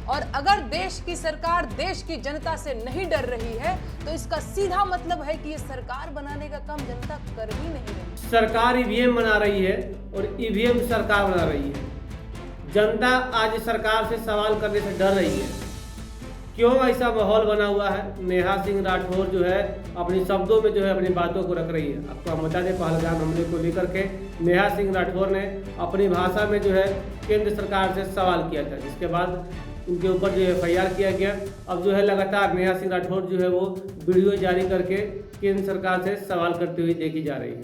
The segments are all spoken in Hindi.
और अगर देश की सरकार देश की जनता से नहीं डर रही है तो इसका सीधा मतलब है कि ये सरकार बनाने का काम जनता कर ही नहीं रही। सरकार ईवीएम बना रही है और ईवीएम सरकार बना रही है। जनता आज सरकार से सवाल करने से डर रही है। क्यों ऐसा माहौल बना हुआ है? नेहा सिंह राठौर जो है अपने शब्दों में जो है अपनी बातों को रख रही है। आपको हम बता दें, पहलगाम हमले को लेकर के नेहा सिंह राठौर ने अपनी भाषा में जो है केंद्र सरकार से सवाल किया था, जिसके बाद उनके ऊपर जो FIR किया गया। अब जो है लगातार नेहा सिंह राठौर जो है वो वीडियो जारी करके केंद्र सरकार से सवाल करते हुए देखी जा रही है।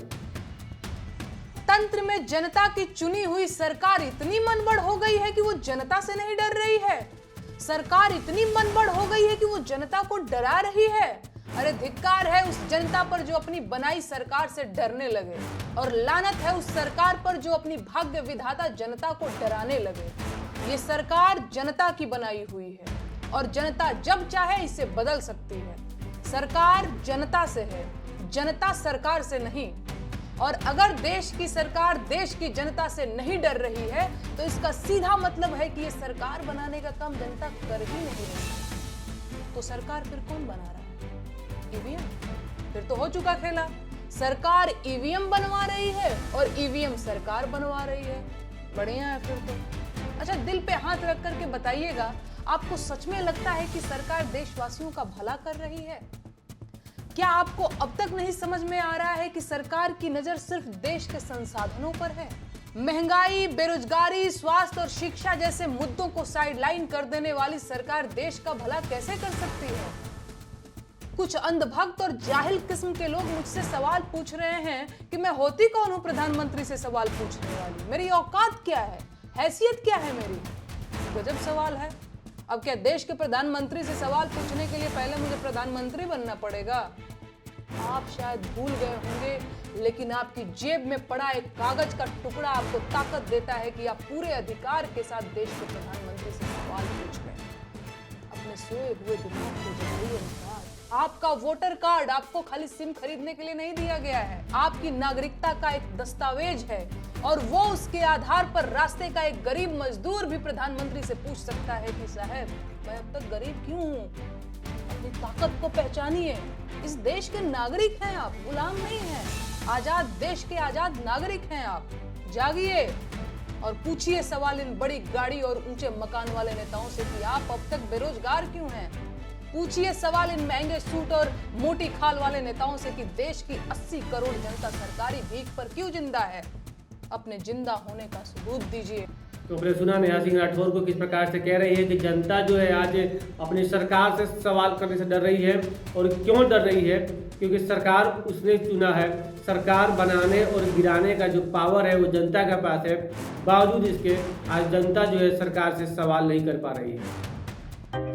तंत्र में जनता की चुनी हुई सरकार इतनी मनबड़ हो गई है कि वो जनता से नहीं डर रही है। सरकार इतनी मनबड़ हो गई है कि वो जनता को डरा रही है। अरे धिक्कार है उस जनता पर जो अपनी बनाई सरकार से डरने लगे, और लानत है उस सरकार पर जो अपनी भाग्य विधाता जनता को डराने लगे। ये सरकार जनता की बनाई हुई है और जनता जब चाहे इसे बदल सकती है। सरकार जनता से है, जनता सरकार से नहीं। और अगर देश की सरकार देश की जनता से नहीं डर रही है तो इसका सीधा मतलब है कि ये सरकार बनाने का काम जनता कर ही नहीं रही। तो सरकार फिर कौन बना रहा है? ईवीएम। फिर तो हो चुका खेला। सरकार ईवीएम बनवा रही है और ईवीएम सरकार बनवा रही है। बढ़िया है फिर तो। अच्छा, दिल पे हाथ रख करके बताइएगा, आपको सच में लगता है कि सरकार देशवासियों का भला कर रही है? क्या आपको अब तक नहीं समझ में आ रहा है कि सरकार की नजर सिर्फ देश के संसाधनों पर है? महंगाई, बेरोजगारी, स्वास्थ्य और शिक्षा जैसे मुद्दों को साइडलाइन कर देने वाली सरकार देश का भला कैसे कर सकती है? कुछ अंधभक्त और जाहिल किस्म के लोग मुझसे सवाल पूछ रहे हैं कि मैं होती कौन हूं प्रधानमंत्री से सवाल पूछने वाली? मेरी औकात क्या है? हैसियत क्या है मेरी? गजब सवाल है। अब क्या देश के प्रधानमंत्री से सवाल पूछने के लिए पहले मुझे प्रधानमंत्री बनना पड़ेगा? आप शायद भूल गए होंगे, लेकिन आपकी जेब में पड़ा एक कागज का टुकड़ा आपको ताकत देता है कि आप पूरे अधिकार के साथ देश के प्रधानमंत्री से सवाल पूछ लें। अपने सोए हुए दिमाग को जगाइए निखार। आपका वोटर कार्ड आपको खाली सिम खरीदने के लिए नहीं दिया गया है। आपकी नागरिकता का एक दस्तावेज है और वो उसके आधार पर रास्ते का एक गरीब मजदूर भी प्रधानमंत्री से पूछ सकता है कि साहब, मैं अब तक गरीब क्यों हूँ? अपनी ताकत को पहचानिए। इस देश के नागरिक हैं आप, गुलाम नहीं हैं। आजाद देश के आजाद नागरिक हैं आप। जागिए और पूछिए सवाल इन बड़ी गाड़ी और ऊंचे मकान वाले नेताओं से कि आप अब तक बेरोजगार क्यों हैं? पूछिए सवाल इन महंगे सूट और मोटी खाल वाले नेताओं से कि देश की 80 करोड़ जनता सरकारी भीख पर क्यों जिंदा है? अपने जिंदा होने का सबूत दीजिए। तो आपने सुना नेहा सिंह राठौर को किस प्रकार से कह रही है कि जनता जो है आज अपनी सरकार से सवाल करने से डर रही है। और क्यों डर रही है? क्योंकि सरकार उसने चुना है। सरकार बनाने और गिराने का जो पावर है वो जनता के पास है। बावजूद इसके आज जनता जो है सरकार से सवाल नहीं कर पा रही है।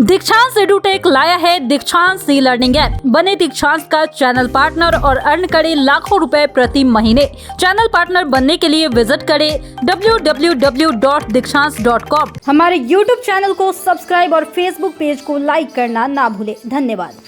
दीक्षांत एडुटेक लाया है दीक्षांत सी लर्निंग ऐप। बने दीक्षांत का चैनल पार्टनर और अर्न करें लाखों रुपए प्रति महीने। चैनल पार्टनर बनने के लिए विजिट करें www.dikshans.com। हमारे YouTube चैनल को सब्सक्राइब और Facebook पेज को लाइक करना ना भूलें। धन्यवाद।